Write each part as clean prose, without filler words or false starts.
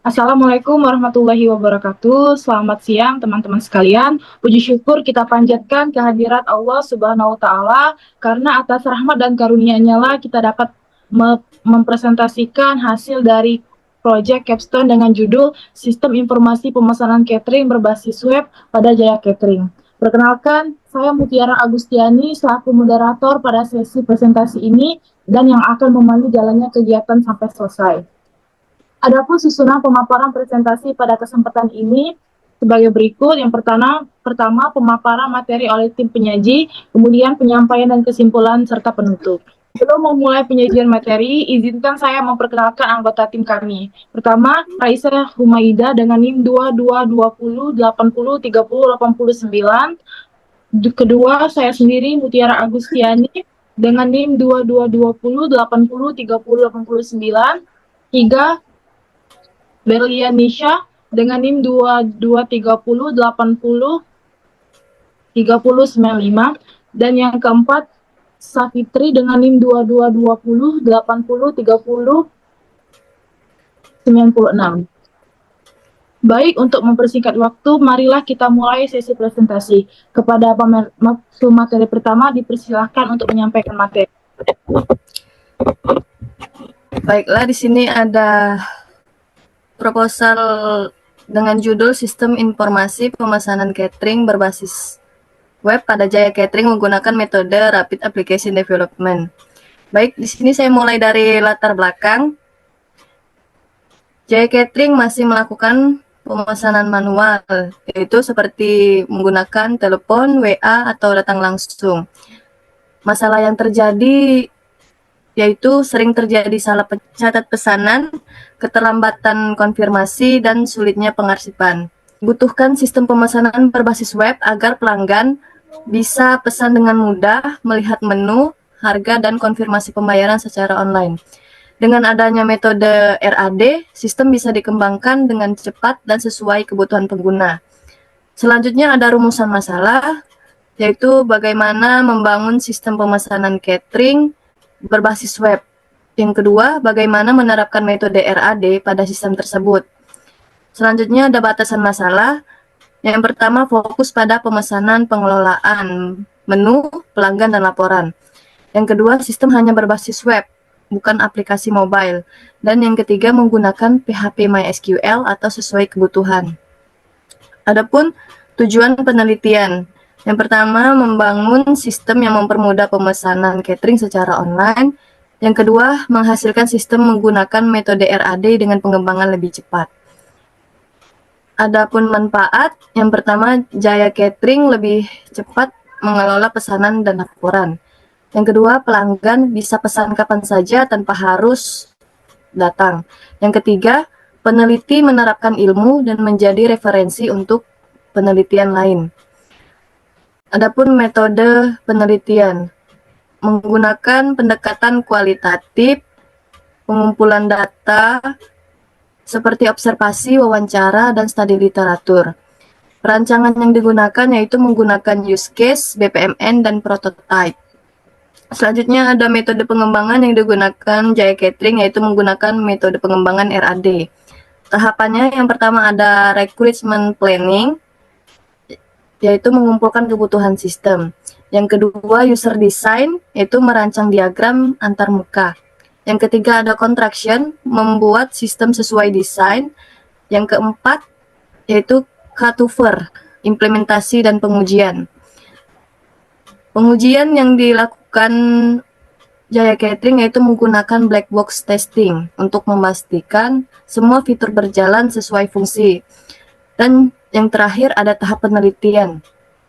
Assalamualaikum warahmatullahi wabarakatuh. Selamat siang teman-teman sekalian. Puji syukur kita panjatkan kehadirat Allah Subhanahu wa taala karena atas rahmat dan karunia-Nya lah kita dapat mempresentasikan hasil dari proyek capstone dengan judul Sistem Informasi Pemesanan Catering Berbasis Web pada Jaya Catering. Perkenalkan, saya Mutiara Agustiani selaku moderator pada sesi presentasi ini dan yang akan memandu jalannya kegiatan sampai selesai. Adapun susunan pemaparan presentasi pada kesempatan ini sebagai berikut. Yang pertama pemaparan materi oleh tim penyaji, kemudian penyampaian dan kesimpulan serta penutup. Sebelum memulai penyajian materi, izinkan saya memperkenalkan anggota tim kami. Pertama, Raisa Humaida dengan NIM 2220 80 30 89. Kedua, saya sendiri Mutiara Agustiani dengan NIM 2220 80 30 89. Tiga, Berlian Nisha dengan NIM 2230 80 30 95, dan yang keempat Safitri dengan NIM 2220 80 30 96. Baik, untuk mempersingkat waktu, marilah kita mulai sesi presentasi. Kepada pemateri materi pertama, dipersilahkan untuk menyampaikan materi. Baiklah, di sini ada proposal dengan judul Sistem Informasi Pemesanan Catering Berbasis Web pada Jaya Catering menggunakan metode Rapid Application Development. Baik, di sini saya mulai dari latar belakang. Jaya Catering masih melakukan pemesanan manual, yaitu seperti menggunakan telepon, WA, atau datang langsung. Masalah yang terjadi yaitu sering terjadi salah pencatat pesanan, keterlambatan konfirmasi, dan sulitnya pengarsipan. Dibutuhkan sistem pemesanan berbasis web agar pelanggan bisa pesan dengan mudah, melihat menu, harga, dan konfirmasi pembayaran secara online. Dengan adanya metode RAD, sistem bisa dikembangkan dengan cepat dan sesuai kebutuhan pengguna. Selanjutnya ada rumusan masalah, yaitu bagaimana membangun sistem pemesanan catering berbasis web. Yang kedua, bagaimana menerapkan metode RAD pada sistem tersebut. Selanjutnya ada batasan masalah. Yang pertama, fokus pada pemesanan, pengelolaan, menu, pelanggan, dan laporan. Yang kedua, sistem hanya berbasis web, bukan aplikasi mobile. Dan yang ketiga, menggunakan PHP MySQL atau sesuai kebutuhan. Adapun tujuan penelitian. Yang pertama, membangun sistem yang mempermudah pemesanan catering secara online. Yang kedua, menghasilkan sistem menggunakan metode RAD dengan pengembangan lebih cepat. Adapun manfaat, yang pertama, Jaya Catering lebih cepat mengelola pesanan dan laporan. Yang kedua, pelanggan bisa pesan kapan saja tanpa harus datang. Yang ketiga, peneliti menerapkan ilmu dan menjadi referensi untuk penelitian lain. Adapun metode penelitian menggunakan pendekatan kualitatif, pengumpulan data seperti observasi, wawancara, dan studi literatur. Perancangan yang digunakan yaitu menggunakan use case, BPMN, dan prototype. Selanjutnya ada metode pengembangan yang digunakan Jaya Catering, yaitu menggunakan metode pengembangan RAD. Tahapannya yang pertama ada recruitment planning, yaitu mengumpulkan kebutuhan sistem. Yang kedua, user design, yaitu merancang diagram antarmuka. Yang ketiga, ada contraction, membuat sistem sesuai desain. Yang keempat, yaitu cutover, implementasi dan pengujian. Pengujian yang dilakukan Jaya Catering yaitu menggunakan black box testing untuk memastikan semua fitur berjalan sesuai fungsi. Dan yang terakhir ada tahap penelitian,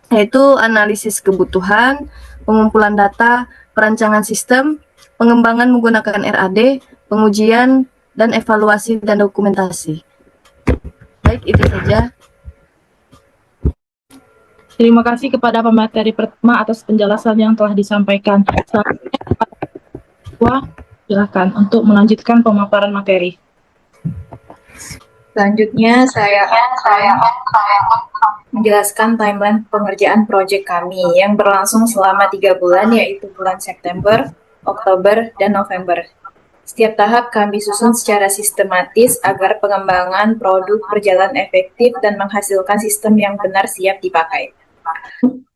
yaitu analisis kebutuhan, pengumpulan data, perancangan sistem, pengembangan menggunakan RAD, pengujian, dan evaluasi dan dokumentasi. Baik, itu saja. Terima kasih kepada pemateri pertama atas penjelasan yang telah disampaikan. Silakan untuk melanjutkan pemaparan materi. Selanjutnya saya menjelaskan timeline pengerjaan proyek kami yang berlangsung selama 3 bulan, yaitu bulan September, Oktober, dan November. Setiap tahap kami susun secara sistematis agar pengembangan produk berjalan efektif dan menghasilkan sistem yang benar siap dipakai.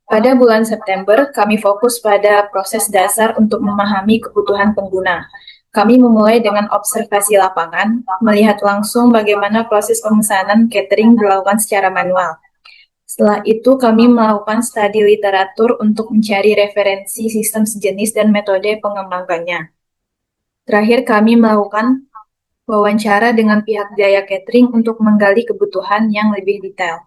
Pada bulan September, kami fokus pada proses dasar untuk memahami kebutuhan pengguna. Kami memulai dengan observasi lapangan, melihat langsung bagaimana proses pemesanan catering dilakukan secara manual. Setelah itu, kami melakukan studi literatur untuk mencari referensi sistem sejenis dan metode pengembangannya. Terakhir, kami melakukan wawancara dengan pihak Jaya Catering untuk menggali kebutuhan yang lebih detail.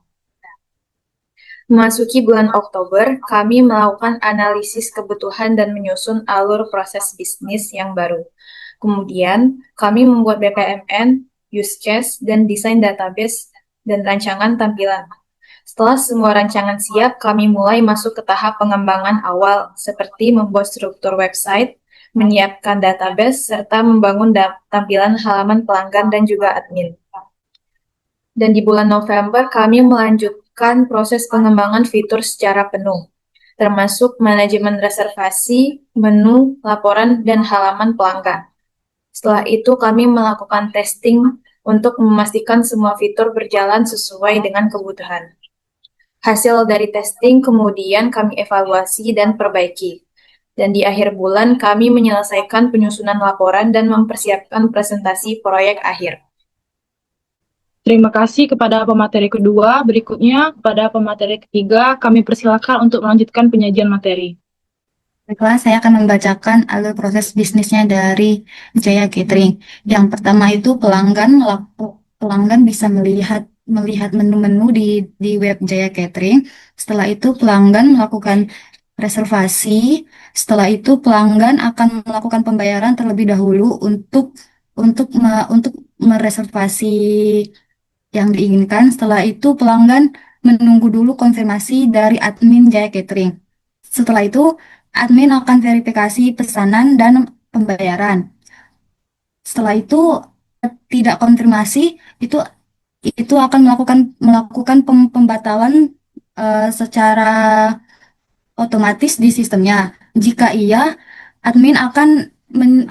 Memasuki bulan Oktober, kami melakukan analisis kebutuhan dan menyusun alur proses bisnis yang baru. Kemudian, kami membuat BPMN, use case, dan desain database dan rancangan tampilan. Setelah semua rancangan siap, kami mulai masuk ke tahap pengembangan awal, seperti membuat struktur website, menyiapkan database, serta membangun tampilan halaman pelanggan dan juga admin. Dan di bulan November, kami melanjutkan proses pengembangan fitur secara penuh, termasuk manajemen reservasi, menu, laporan, dan halaman pelanggan. Setelah itu, kami melakukan testing untuk memastikan semua fitur berjalan sesuai dengan kebutuhan. Hasil dari testing kemudian kami evaluasi dan perbaiki. Dan di akhir bulan, kami menyelesaikan penyusunan laporan dan mempersiapkan presentasi proyek akhir. Terima kasih kepada pemateri kedua. Berikutnya, kepada pemateri ketiga, kami persilakan untuk melanjutkan penyajian materi. Baiklah, saya akan membacakan alur proses bisnisnya dari Jaya Catering. Yang pertama itu pelanggan bisa melihat menu-menu di web Jaya Catering. Setelah itu pelanggan melakukan reservasi. Setelah itu pelanggan akan melakukan pembayaran terlebih dahulu untuk mereservasi yang diinginkan. Setelah itu pelanggan menunggu dulu konfirmasi dari admin Jaya Catering. Setelah itu admin akan verifikasi pesanan dan pembayaran. Setelah itu tidak konfirmasi, itu akan melakukan pembatalan secara otomatis di sistemnya. Jika iya, admin akan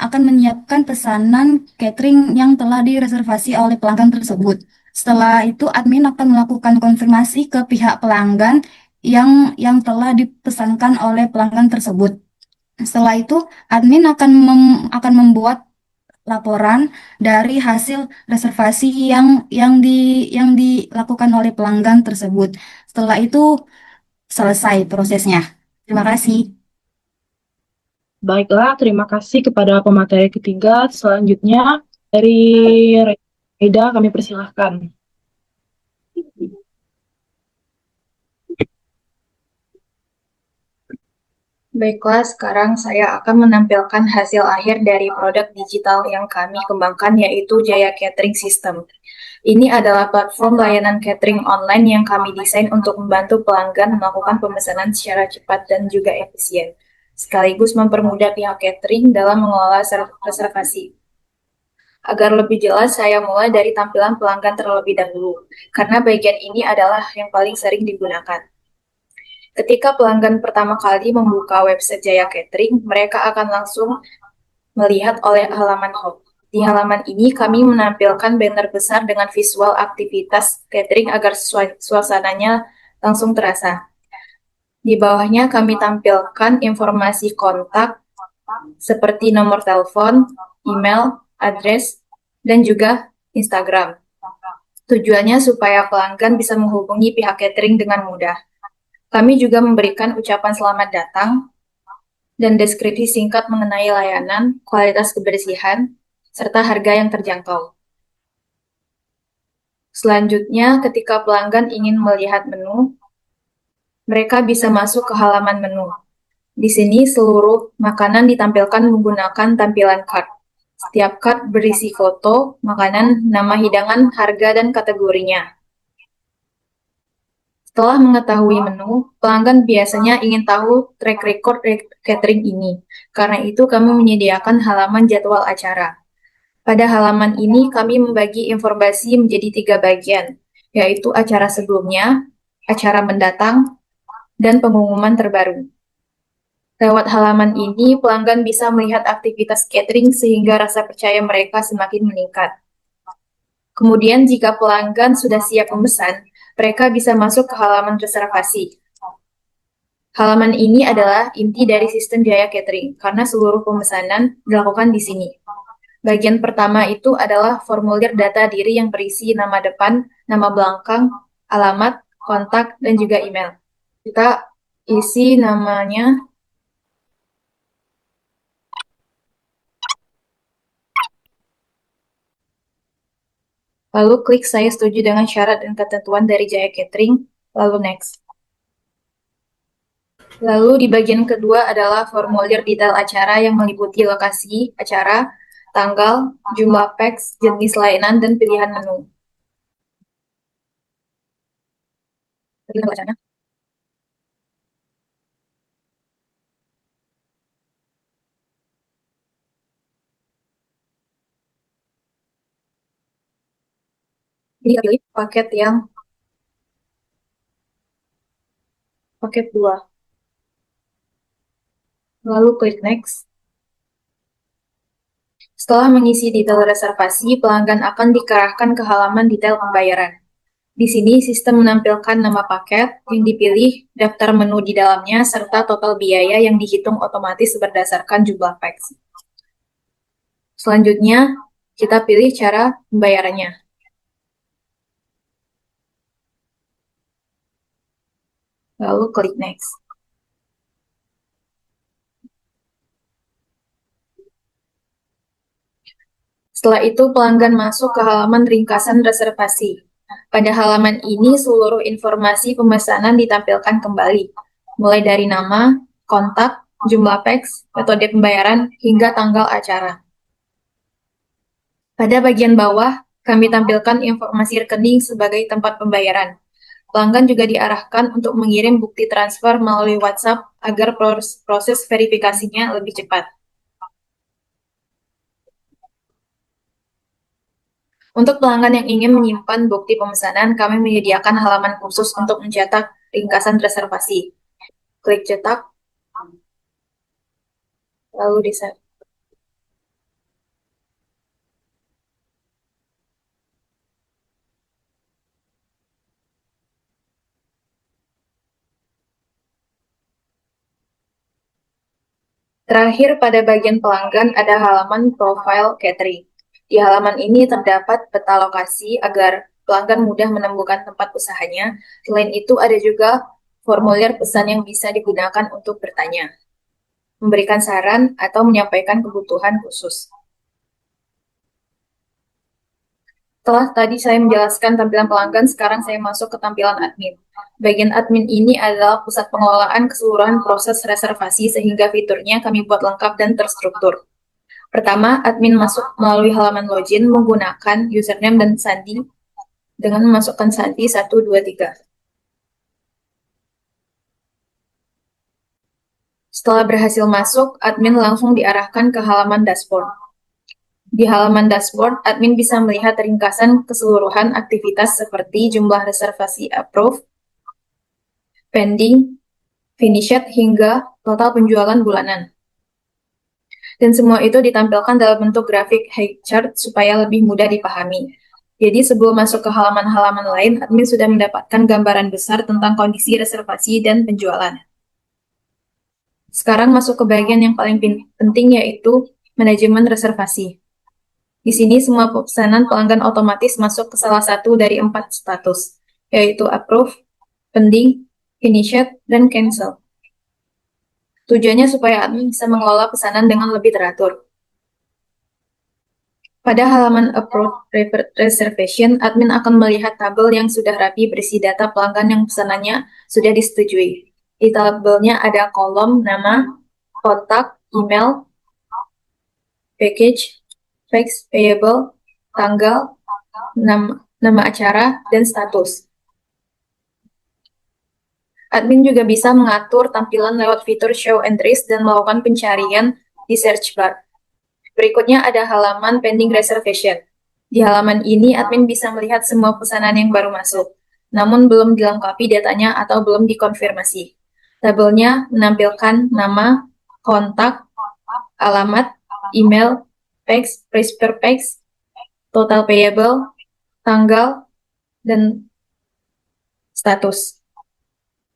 menyiapkan pesanan catering yang telah direservasi oleh pelanggan tersebut. Setelah itu, admin akan melakukan konfirmasi ke pihak pelanggan yang telah dipesankan oleh pelanggan tersebut. Setelah itu, admin akan membuat laporan dari hasil reservasi yang dilakukan oleh pelanggan tersebut. Setelah itu selesai prosesnya. Terima kasih. Baiklah, terima kasih kepada pemateri ketiga. Selanjutnya, dari Reda, kami persilahkan. Baiklah, sekarang saya akan menampilkan hasil akhir dari produk digital yang kami kembangkan, yaitu Jaya Catering System. Ini adalah platform layanan catering online yang kami desain untuk membantu pelanggan melakukan pemesanan secara cepat dan juga efisien, sekaligus mempermudah pihak catering dalam mengelola reservasi. Agar lebih jelas, saya mulai dari tampilan pelanggan terlebih dahulu, karena bagian ini adalah yang paling sering digunakan. Ketika pelanggan pertama kali membuka website Jaya Catering, mereka akan langsung melihat oleh halaman home. Di halaman ini, kami menampilkan banner besar dengan visual aktivitas catering agar suasananya langsung terasa. Di bawahnya, kami tampilkan informasi kontak seperti nomor telepon, email, address, dan juga Instagram. Tujuannya supaya pelanggan bisa menghubungi pihak catering dengan mudah. Kami juga memberikan ucapan selamat datang dan deskripsi singkat mengenai layanan, kualitas kebersihan, serta harga yang terjangkau. Selanjutnya, ketika pelanggan ingin melihat menu, mereka bisa masuk ke halaman menu. Di sini, seluruh makanan ditampilkan menggunakan tampilan card. Setiap card berisi foto, makanan, nama hidangan, harga, dan kategorinya. Setelah mengetahui menu, pelanggan biasanya ingin tahu track record catering ini. Karena itu, kami menyediakan halaman jadwal acara. Pada halaman ini, kami membagi informasi menjadi 3 bagian, yaitu acara sebelumnya, acara mendatang, dan pengumuman terbaru. Lewat halaman ini, pelanggan bisa melihat aktivitas catering sehingga rasa percaya mereka semakin meningkat. Kemudian jika pelanggan sudah siap memesan, mereka bisa masuk ke halaman reservasi. Halaman ini adalah inti dari sistem Jaya Catering, karena seluruh pemesanan dilakukan di sini. Bagian pertama itu adalah formulir data diri yang berisi nama depan, nama belakang, alamat, kontak, dan juga email. Kita isi namanya, lalu klik saya setuju dengan syarat dan ketentuan dari Jaya Catering, lalu next. Lalu di bagian kedua adalah formulir detail acara yang meliputi lokasi acara, tanggal, jumlah packs, jenis layanan, dan pilihan menu. Detail acaranya. Ini kita pilih paket 2. Lalu klik next. Setelah mengisi detail reservasi, pelanggan akan dikerahkan ke halaman detail pembayaran. Di sini sistem menampilkan nama paket yang dipilih, daftar menu di dalamnya, serta total biaya yang dihitung otomatis berdasarkan jumlah packs. Selanjutnya, kita pilih cara pembayarannya. Lalu klik next. Setelah itu, pelanggan masuk ke halaman ringkasan reservasi. Pada halaman ini, seluruh informasi pemesanan ditampilkan kembali, mulai dari nama, kontak, jumlah packs, metode pembayaran, hingga tanggal acara. Pada bagian bawah, kami tampilkan informasi rekening sebagai tempat pembayaran. Pelanggan juga diarahkan untuk mengirim bukti transfer melalui WhatsApp agar proses verifikasinya lebih cepat. Untuk pelanggan yang ingin menyimpan bukti pemesanan, kami menyediakan halaman khusus untuk mencetak ringkasan reservasi. Klik cetak, lalu di-save. Terakhir, pada bagian pelanggan ada halaman profile catering. Di halaman ini terdapat peta lokasi agar pelanggan mudah menemukan tempat usahanya. Selain itu, ada juga formulir pesan yang bisa digunakan untuk bertanya, memberikan saran, atau menyampaikan kebutuhan khusus. Setelah tadi saya menjelaskan tampilan pelanggan, sekarang saya masuk ke tampilan admin. Bagian admin ini adalah pusat pengelolaan keseluruhan proses reservasi sehingga fiturnya kami buat lengkap dan terstruktur. Pertama, admin masuk melalui halaman login menggunakan username dan sandi dengan memasukkan sandi 1, 2, 3. Setelah berhasil masuk, admin langsung diarahkan ke halaman dashboard. Di halaman dashboard, admin bisa melihat ringkasan keseluruhan aktivitas seperti jumlah reservasi approve, pending, finished, hingga total penjualan bulanan. Dan semua itu ditampilkan dalam bentuk grafik high chart supaya lebih mudah dipahami. Jadi sebelum masuk ke halaman-halaman lain, admin sudah mendapatkan gambaran besar tentang kondisi reservasi dan penjualan. Sekarang masuk ke bagian yang paling penting, yaitu manajemen reservasi. Di sini semua pesanan pelanggan otomatis masuk ke salah satu dari 4 status, yaitu approve, pending, finished, dan cancel. Tujuannya supaya admin bisa mengelola pesanan dengan lebih teratur. Pada halaman Approve Reservation, admin akan melihat tabel yang sudah rapi berisi data pelanggan yang pesanannya sudah disetujui. Di tabelnya ada kolom nama, kontak, email, package, fax, payable, tanggal, nama acara, dan status. Admin juga bisa mengatur tampilan lewat fitur Show Entries dan melakukan pencarian di search bar. Berikutnya ada halaman Pending Reservation. Di halaman ini, admin bisa melihat semua pesanan yang baru masuk, namun belum dilengkapi datanya atau belum dikonfirmasi. Tabelnya menampilkan nama, kontak, alamat, email, fax, price per fax, total payable, tanggal, dan status.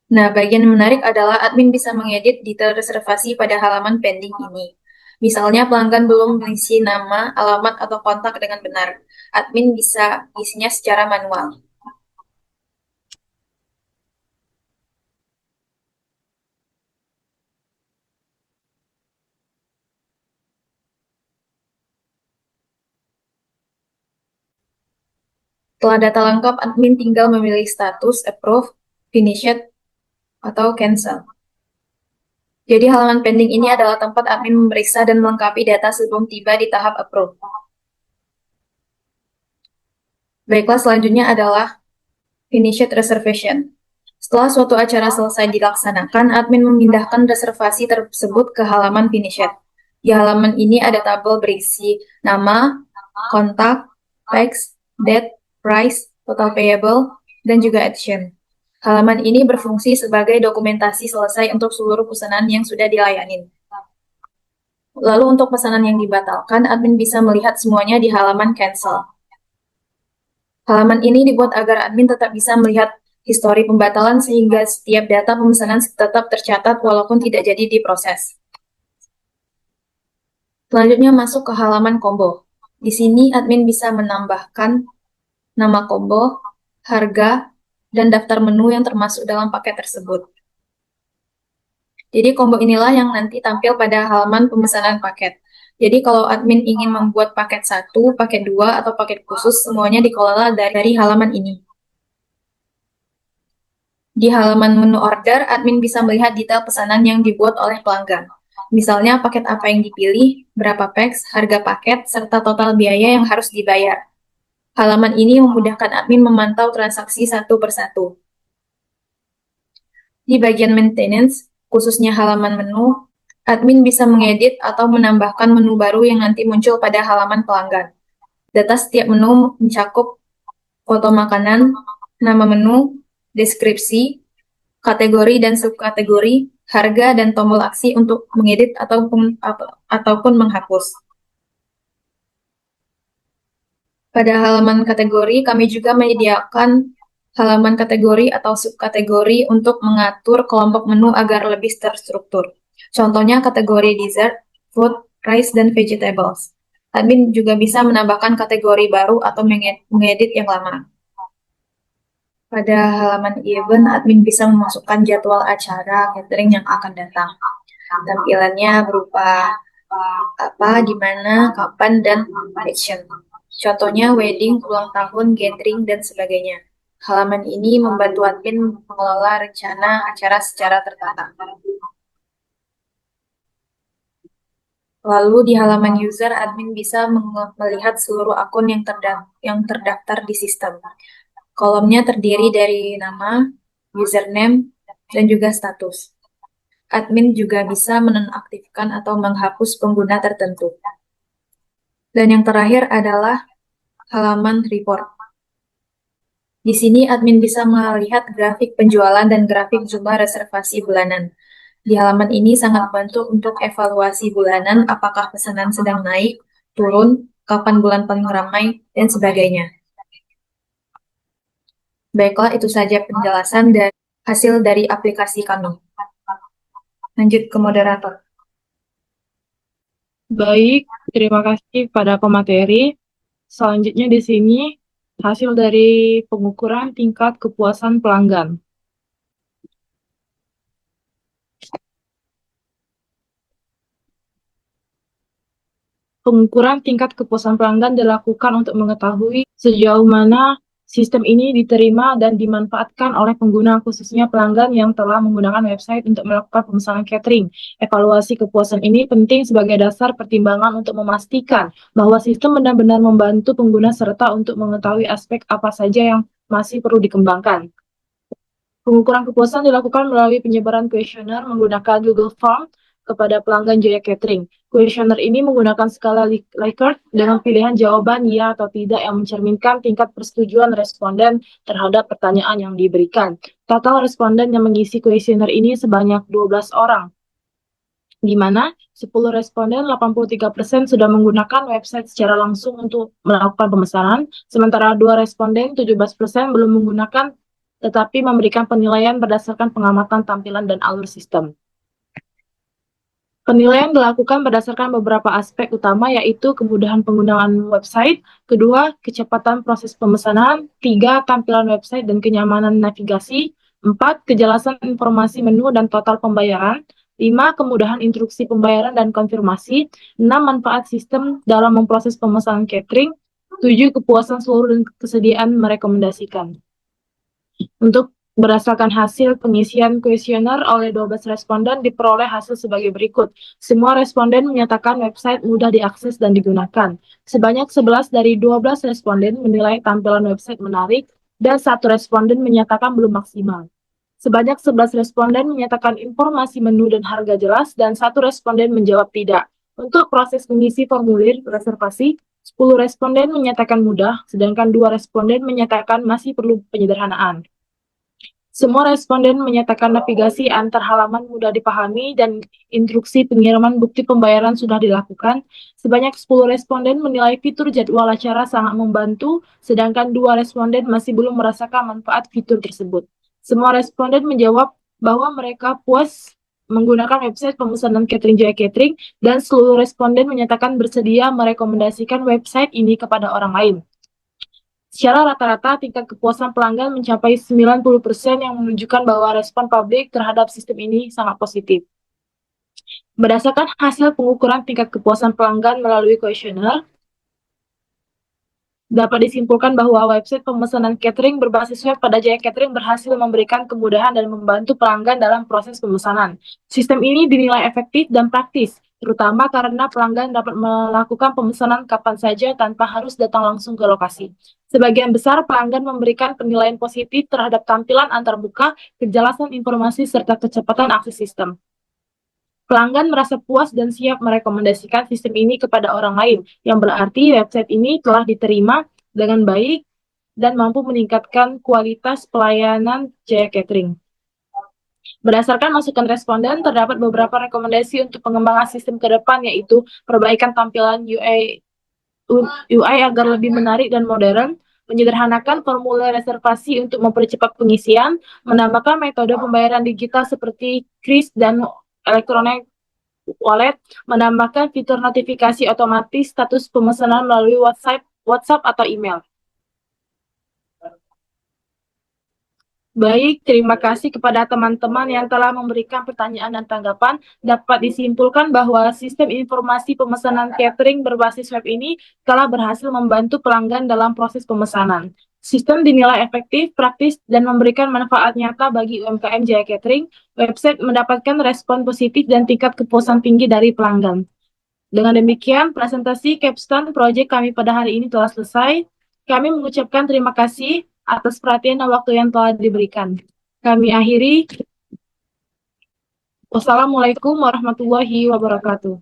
Nah, bagian menarik adalah admin bisa mengedit detail reservasi pada halaman pending ini. Misalnya pelanggan belum mengisi nama, alamat, atau kontak dengan benar. Admin bisa isinya secara manual. Setelah data lengkap, admin tinggal memilih status, approve, finished, atau cancel. Jadi halaman pending ini adalah tempat admin memeriksa dan melengkapi data sebelum tiba di tahap approve. Baiklah, selanjutnya adalah finished reservation. Setelah suatu acara selesai dilaksanakan, admin memindahkan reservasi tersebut ke halaman finished. Di halaman ini ada tabel berisi nama, kontak, fax, date, price, total payable, dan juga action. Halaman ini berfungsi sebagai dokumentasi selesai untuk seluruh pesanan yang sudah dilayani. Lalu untuk pesanan yang dibatalkan, admin bisa melihat semuanya di halaman cancel. Halaman ini dibuat agar admin tetap bisa melihat histori pembatalan sehingga setiap data pemesanan tetap tercatat walaupun tidak jadi diproses. Selanjutnya masuk ke halaman combo. Di sini admin bisa menambahkan nama combo, harga, dan daftar menu yang termasuk dalam paket tersebut. Jadi combo inilah yang nanti tampil pada halaman pemesanan paket. Jadi kalau admin ingin membuat paket 1, paket 2, atau paket khusus, semuanya dikelola dari halaman ini. Di halaman menu order, admin bisa melihat detail pesanan yang dibuat oleh pelanggan. Misalnya paket apa yang dipilih, berapa packs, harga paket, serta total biaya yang harus dibayar. Halaman ini memudahkan admin memantau transaksi satu persatu. Di bagian maintenance, khususnya halaman menu, admin bisa mengedit atau menambahkan menu baru yang nanti muncul pada halaman pelanggan. Data setiap menu mencakup foto makanan, nama menu, deskripsi, kategori dan subkategori, harga, dan tombol aksi untuk mengedit ataupun menghapus. Pada halaman kategori, kami juga menyediakan halaman kategori atau subkategori untuk mengatur kelompok menu agar lebih terstruktur. Contohnya kategori dessert, food, rice, dan vegetables. Admin juga bisa menambahkan kategori baru atau mengedit yang lama. Pada halaman event, admin bisa memasukkan jadwal acara catering yang akan datang. Tampilannya berupa apa, di mana, kapan, dan action. Contohnya wedding, ulang tahun, gathering, dan sebagainya. Halaman ini membantu admin mengelola rencana acara secara tertata. Lalu di halaman user, admin bisa melihat seluruh akun yang terdaftar di sistem. Kolomnya terdiri dari nama, username, dan juga status. Admin juga bisa menonaktifkan atau menghapus pengguna tertentu. Dan yang terakhir adalah halaman report. Di sini admin bisa melihat grafik penjualan dan grafik jumlah reservasi bulanan. Di halaman ini sangat membantu untuk evaluasi bulanan, apakah pesanan sedang naik, turun, kapan bulan paling ramai, dan sebagainya. Baiklah, itu saja penjelasan dan hasil dari aplikasi kami. Lanjut ke moderator. Baik, terima kasih pada pemateri. Selanjutnya di sini hasil dari pengukuran tingkat kepuasan pelanggan. Pengukuran tingkat kepuasan pelanggan dilakukan untuk mengetahui sejauh mana sistem ini diterima dan dimanfaatkan oleh pengguna, khususnya pelanggan yang telah menggunakan website untuk melakukan pemesanan catering. Evaluasi kepuasan ini penting sebagai dasar pertimbangan untuk memastikan bahwa sistem benar-benar membantu pengguna serta untuk mengetahui aspek apa saja yang masih perlu dikembangkan. Pengukuran kepuasan dilakukan melalui penyebaran kuesioner menggunakan Google Form kepada pelanggan Jaya Catering. Kuesioner ini menggunakan skala Likert dengan pilihan jawaban ya atau tidak yang mencerminkan tingkat persetujuan responden terhadap pertanyaan yang diberikan. Total responden yang mengisi kuesioner ini sebanyak 12 orang, di mana 10 responden 83% sudah menggunakan website secara langsung untuk melakukan pemesanan, sementara 2 responden 17% belum menggunakan tetapi memberikan penilaian berdasarkan pengamatan tampilan dan alur sistem. Penilaian dilakukan berdasarkan beberapa aspek utama, yaitu kemudahan penggunaan website, kedua, kecepatan proses pemesanan, tiga, tampilan website dan kenyamanan navigasi, empat, kejelasan informasi menu dan total pembayaran, lima, kemudahan instruksi pembayaran dan konfirmasi, enam, manfaat sistem dalam memproses pemesanan catering, tujuh, kepuasan seluruh dan kesediaan merekomendasikan. Untuk berdasarkan hasil pengisian kuesioner oleh 12 responden diperoleh hasil sebagai berikut. Semua responden menyatakan website mudah diakses dan digunakan. Sebanyak 11 dari 12 responden menilai tampilan website menarik dan 1 responden menyatakan belum maksimal. Sebanyak 11 responden menyatakan informasi menu dan harga jelas dan 1 responden menjawab tidak. Untuk proses mengisi formulir reservasi, 10 responden menyatakan mudah, sedangkan 2 responden menyatakan masih perlu penyederhanaan. Semua responden menyatakan navigasi antar halaman mudah dipahami dan instruksi pengiriman bukti pembayaran sudah dilakukan. Sebanyak 10 responden menilai fitur jadwal acara sangat membantu, sedangkan 2 responden masih belum merasakan manfaat fitur tersebut. Semua responden menjawab bahwa mereka puas menggunakan website pemesanan catering Jaya Catering dan seluruh responden menyatakan bersedia merekomendasikan website ini kepada orang lain. Secara rata-rata, tingkat kepuasan pelanggan mencapai 90% yang menunjukkan bahwa respon publik terhadap sistem ini sangat positif. Berdasarkan hasil pengukuran tingkat kepuasan pelanggan melalui kuesioner, dapat disimpulkan bahwa website pemesanan catering berbasis web pada Jaya Catering berhasil memberikan kemudahan dan membantu pelanggan dalam proses pemesanan. Sistem ini dinilai efektif dan praktis, terutama karena pelanggan dapat melakukan pemesanan kapan saja tanpa harus datang langsung ke lokasi. Sebagian besar pelanggan memberikan penilaian positif terhadap tampilan antarmuka, kejelasan informasi, serta kecepatan akses sistem. Pelanggan merasa puas dan siap merekomendasikan sistem ini kepada orang lain, yang berarti website ini telah diterima dengan baik dan mampu meningkatkan kualitas pelayanan Jaya Catering. Berdasarkan masukan responden, terdapat beberapa rekomendasi untuk pengembangan sistem ke depan, yaitu perbaikan tampilan UI agar lebih menarik dan modern, menyederhanakan formulir reservasi untuk mempercepat pengisian, menambahkan metode pembayaran digital seperti kris dan elektronik wallet, menambahkan fitur notifikasi otomatis status pemesanan melalui WhatsApp atau email. Baik, terima kasih kepada teman-teman yang telah memberikan pertanyaan dan tanggapan. Dapat disimpulkan bahwa sistem informasi pemesanan catering berbasis web ini telah berhasil membantu pelanggan dalam proses pemesanan. Sistem dinilai efektif, praktis, dan memberikan manfaat nyata bagi UMKM Jaya Catering. Website mendapatkan respon positif dan tingkat kepuasan tinggi dari pelanggan. Dengan demikian, presentasi capstone proyek kami pada hari ini telah selesai. Kami mengucapkan terima kasih atas perhatian dan waktu yang telah diberikan. Kami akhiri. Wassalamualaikum warahmatullahi wabarakatuh.